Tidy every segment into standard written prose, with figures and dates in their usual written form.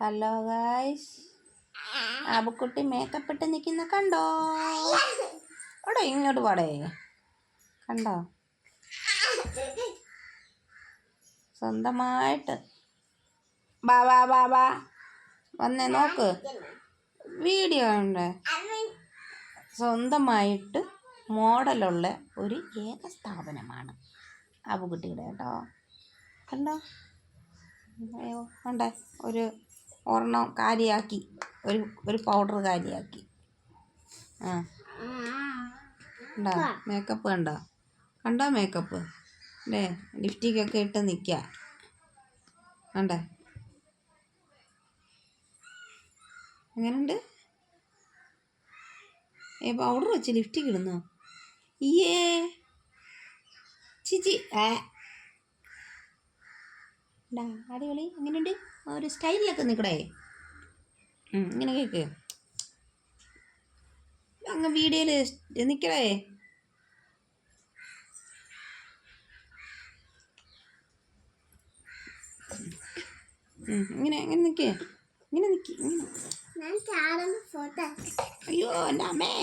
Hello guys, ആബുക്കുട്ടി makeup ഇട്ട് നിൽക്കുന്ന കണ്ടോ? അവിടെ ഇങ്ങോട്ട് പാടേ, കണ്ടോ? സ്വന്തമായിട്ട് ബാ ബാ ബാ ബാ വന്നേ നോക്ക്, വീഡിയോ ഉണ്ട്. സ്വന്തമായിട്ട് മോഡലുള്ള ഒരു ഏക സ്ഥാപനമാണ് ആബുക്കുട്ടിയുടെ കേട്ടോ. കണ്ടോ? കണ്ടേ, ഒരെണ്ണം കാലിയാക്കി, ഒരു പൗഡർ കാലിയാക്കി. കണ്ടോ മേക്കപ്പ്? കണ്ടോ മേക്കപ്പ്? അല്ലേ, ലിപ്സ്റ്റിക്കൊക്കെ ഇട്ട് നിൽക്കുക. കണ്ടേ എങ്ങനെയുണ്ട്? പൗഡർ വെച്ച് ലിപ്സ്റ്റിക്ക് ഇടുന്നോ? ഈയേ ചിച്ചി അടിപൊളി. എങ്ങനെയുണ്ട്? ഒരു സ്റ്റൈലിലൊക്കെ നിൽക്കടേ. ഇങ്ങനെ കേൾക്ക്, അങ്ങ് വീഡിയോയിൽ നിൽക്കടേ. ഇങ്ങനെ ഇങ്ങനെ നിൽക്ക്, ഇങ്ങനെ നിൽക്കി, ഇങ്ങനെ. അയ്യോ എൻ്റെ അമ്മേ,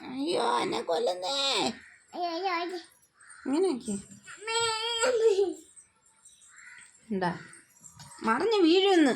അയ്യോ എന്നെ കൊല്ലുന്നേ. ഇങ്ങനെ എന്താ മറിഞ്ഞ് വീഴുന്ന്.